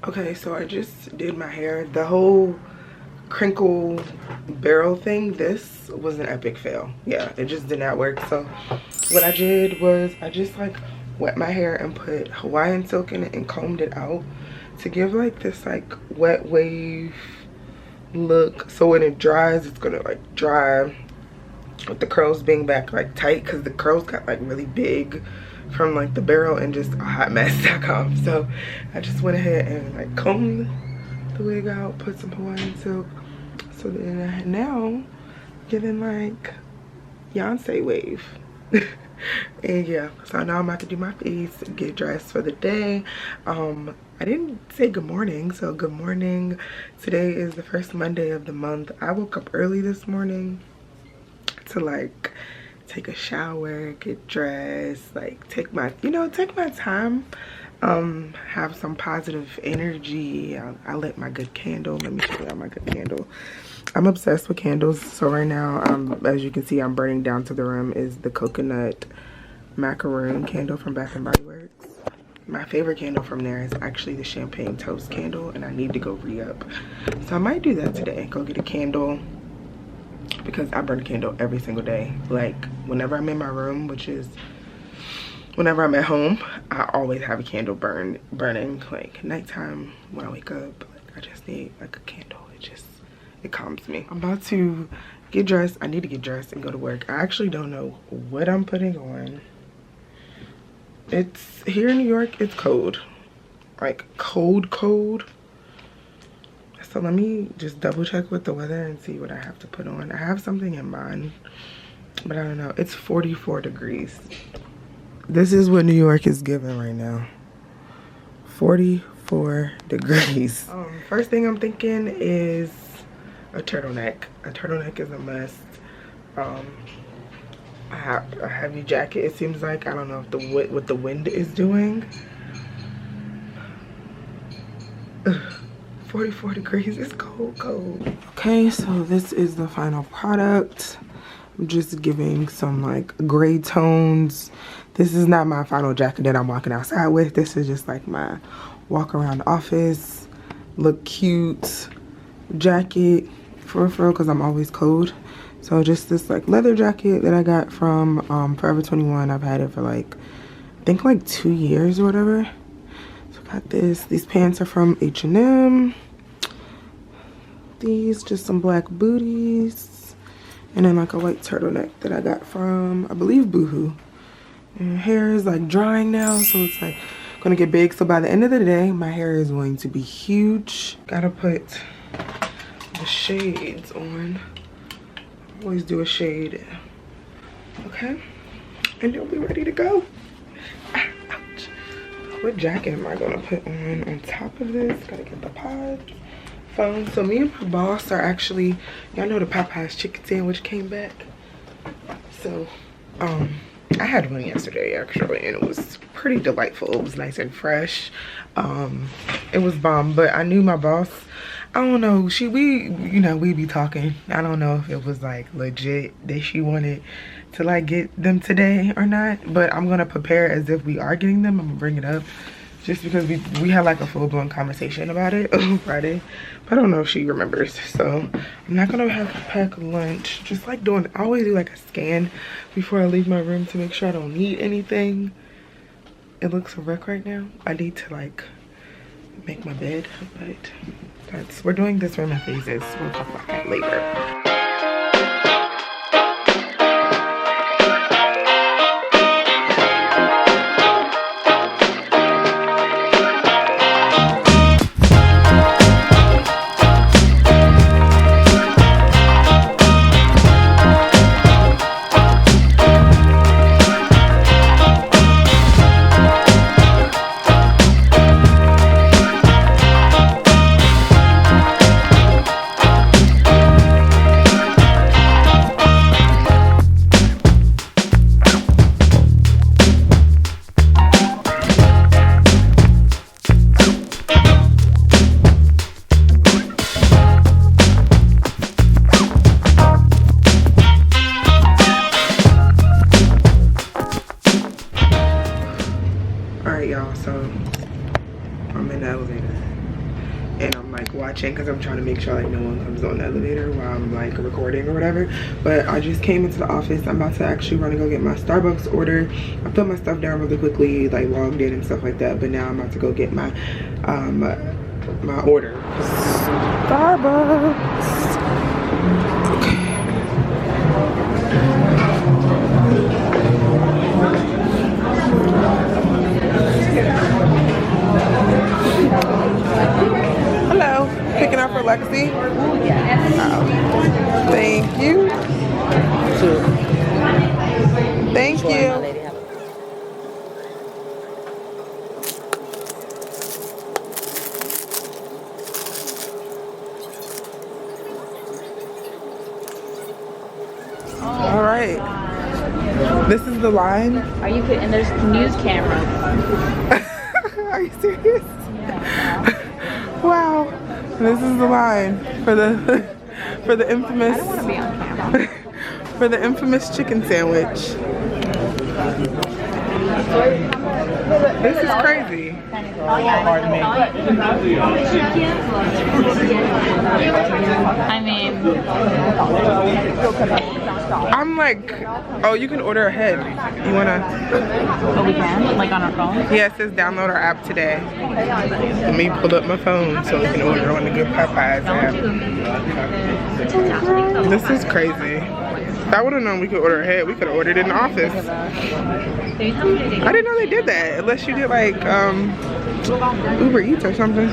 Okay, so I just did my hair. The whole crinkle barrel thing, this was an epic fail. Yeah, it just did not work. So what I did was I just like wet my hair and put Hawaiian silk in it and combed it out to give like this like wet wave look. So when it dries, it's gonna like dry with the curls being back like tight, because the curls got like really big from like the barrel and just a hot mess.com. So I just went ahead and like combed the wig out, put some Hawaiian silk, so then now giving like Beyonce wave. And yeah, so now I'm about to do my face, get dressed for the day. I didn't say good morning, so good morning. Today is the first Monday of the month. I woke up early this morning to like take a shower, get dressed, like take my time, have some positive energy. I lit my good candle. Let me show you my good candle. I'm obsessed with candles. So right now, as you can see, I'm burning down to the rim is the coconut macaroon candle from Bath and Body Works. My favorite candle from there is actually the champagne toast candle, and I need to go re-up. So I might do that today, go get a candle, because I burn a candle every single day. Like whenever I'm in my room, which is whenever I'm at home, I always have a candle burning. Like nighttime when I wake up, like I just need like a candle. It calms me. I'm about to get dressed. I need to get dressed and go to work. I actually don't know what I'm putting on. It's here in New York, it's cold. Like cold. So let me just double check with the weather and see what I have to put on. I have something in mind, but I don't know. It's 44 degrees. This is what New York is giving right now. 44 degrees. First thing I'm thinking is a turtleneck. A turtleneck is a must. I have a heavy jacket, it seems like. I don't know if what the wind is doing. 44 degrees, it's cold. Okay, so this is the final product. I'm just giving some like gray tones. This is not my final jacket that I'm walking outside with. This is just like my walk around the office, look cute jacket for real, because I'm always cold. So just this like leather jacket that I got from Forever 21. I've had it for like, I think like 2 years or whatever. Got this. These pants are from H&M. These just some black booties, and then like a white turtleneck that I got from, I believe, Boohoo. And hair is like drying now, so it's like gonna get big. So by the end of the day, my hair is going to be huge. Gotta put the shades on. Always do a shade. Okay, and you'll be ready to go. Ouch. What jacket am I gonna put on top of this? Gotta get the pod phone. So me and my boss are actually, y'all know the Popyees chicken sandwich came back. So I had one yesterday actually, and it was pretty delightful. It was nice and fresh. It was bomb. But I knew my boss, I don't know, we be talking. I don't know if it was like legit that she wanted to like get them today or not, but I'm gonna prepare as if we are getting them. I'm gonna bring it up just because we had like a full-blown conversation about it on Friday, but I don't know if she remembers. So I'm not gonna have to pack lunch. Just like I always do like a scan before I leave my room to make sure I don't need anything. It looks a wreck right now. I need to like make my bed, but we're doing this room in phases. We'll talk about that later. and I'm like watching because I'm trying to make sure like no one comes on the elevator while I'm like recording or whatever. But I just came into the office. I'm about to actually run and go get my Starbucks order. I put my stuff down really quickly, like logged in and stuff like that, but now I'm about to go get my my order. Starbucks. Hello, picking up for Lexi. Thank you. Thank you. All right. This is the line. Are you kidding? And there's news cameras. Are you serious? Yeah. Wow. This is the line for the infamous. I don't want to be on camera. For the infamous chicken sandwich. This is crazy. I mean, I'm like, oh, you can order ahead. You wanna? oh, we can? Like on our phone? Yeah, it says download our app today. Let me pull up my phone so we can order on the Good Popeyes app. This is crazy. If I would have known we could order ahead, we could have ordered it in the office. I didn't know they did that, unless you did like Uber Eats or something.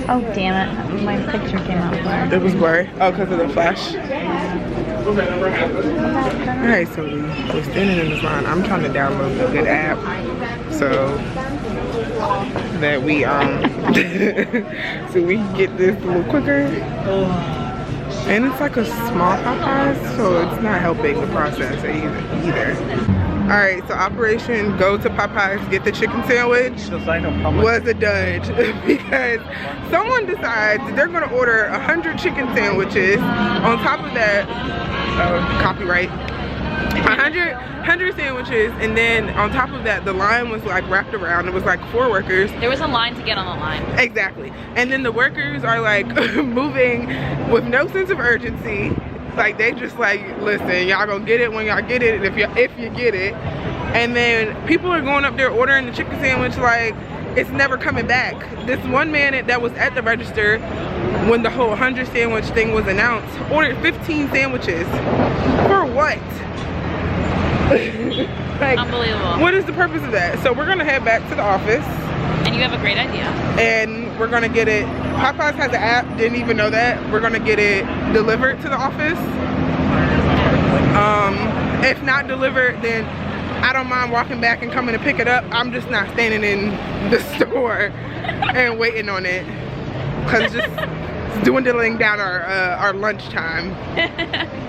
Oh, damn it. My picture came out blurred. It was blurry. Oh, because of the flash. Alright, so we're standing in this line. I'm trying to download the Good app so that we so we can get this a little quicker. And it's like a small Popeyes, so it's not helping the process either. Alright, so Operation Go to Popeyes Get the Chicken Sandwich was a dud because someone decides they're going to order 100 chicken sandwiches. On top of that, copyright, 100 sandwiches, and then on top of that the line was like wrapped around. It was like 4 workers. There was a line to get on the line. Exactly. And then the workers are like moving with no sense of urgency. Like they just like, listen, y'all gonna get it when y'all get it, if you get it. And then people are going up there ordering the chicken sandwich like it's never coming back. This one man that was at the register when the whole 100 sandwich thing was announced ordered 15 sandwiches. For what? Like, unbelievable. What is the purpose of that? So we're gonna head back to the office. And you have a great idea. And we're gonna get it. Popeyes has an app, didn't even know that. We're gonna get it delivered to the office. If not delivered, then I don't mind walking back and coming to pick it up. I'm just not standing in the store and waiting on it. Cause it's dwindling down our lunch time.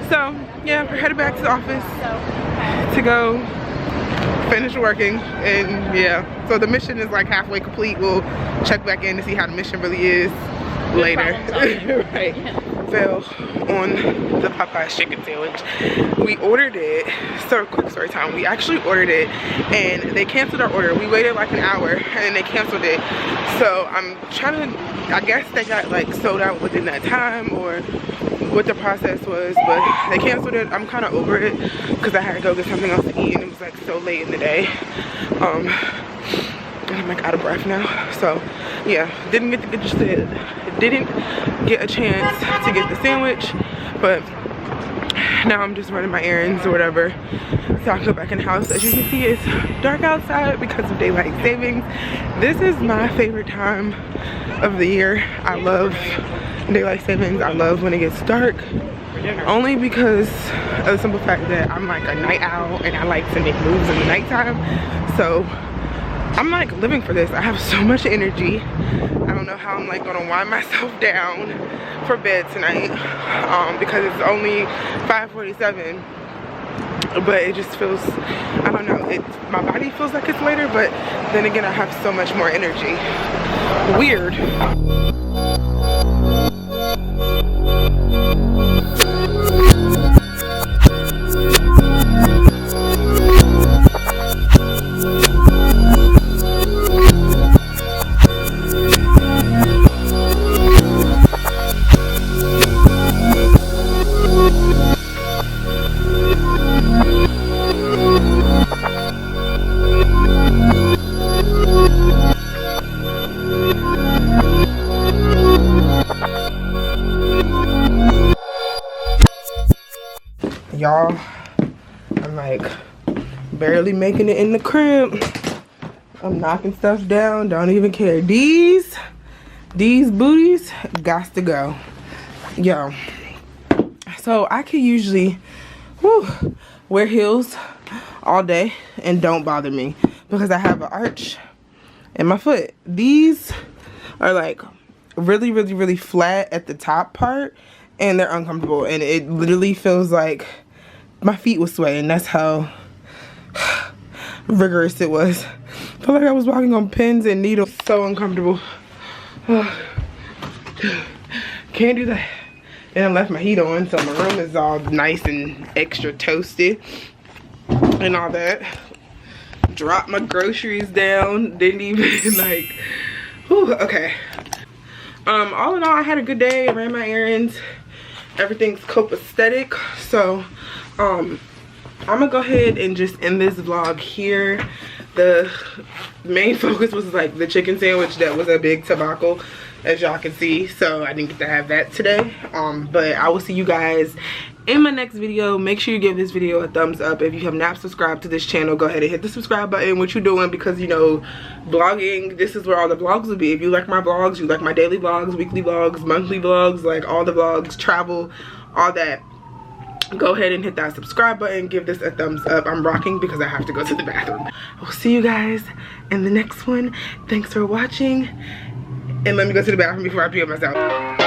So yeah, we're headed back to the office to go finish working, and yeah, so the mission is like halfway complete. We'll check back in to see how the mission really is later. Right. Fell on the Popeyes chicken sandwich. We ordered it, so quick story time, we actually ordered it and they canceled our order. We waited like an hour and then they canceled it. So I'm trying to, I guess they got like sold out within that time or what the process was, but they canceled it. I'm kind of over it because I had to go get something else to eat and it was like so late in the day. And I'm like out of breath now. So yeah, didn't get a chance to get the sandwich, but now I'm just running my errands or whatever. So I'll go back in the house. As you can see, it's dark outside because of daylight savings. This is my favorite time of the year. I love daylight savings. I love when it gets dark, only because of the simple fact that I'm like a night owl and I like to make moves in the nighttime. So I'm like living for this. I have so much energy. I don't know how I'm like gonna wind myself down for bed tonight because it's only 5:47, but it just feels, I don't know, my body feels like it's later, but then again I have so much more energy. Weird. like barely making it in the crib. I'm knocking stuff down, don't even care. These booties gots to go. Yo, so I could usually wear heels all day and don't bother me because I have an arch in my foot. These are like really flat at the top part and they're uncomfortable, and it literally feels like my feet was swaying. That's how rigorous it was. I felt like I was walking on pins and needles. So uncomfortable. Can't do that. And I left my heat on, so my room is all nice and extra toasty and all that. Dropped my groceries down. Didn't even like, whew, okay. All in all, I had a good day. I ran my errands. Everything's copacetic. So, I'm gonna go ahead and just end this vlog here. The main focus was like the chicken sandwich that was a big debacle, as y'all can see, so I didn't get to have that today. But I will see you guys in my next video. Make sure you give this video a thumbs up. If you have not subscribed to this channel, go ahead and hit the subscribe button. What you doing, because you know, vlogging, this is where all the vlogs will be. If you like my vlogs, you like my daily vlogs, weekly vlogs, monthly vlogs, like all the vlogs, travel, all that, go ahead and hit that subscribe button. Give this a thumbs up. I'm rocking because I have to go to the bathroom. I will see you guys in the next one. Thanks for watching. And let me go to the bathroom before I pee on myself.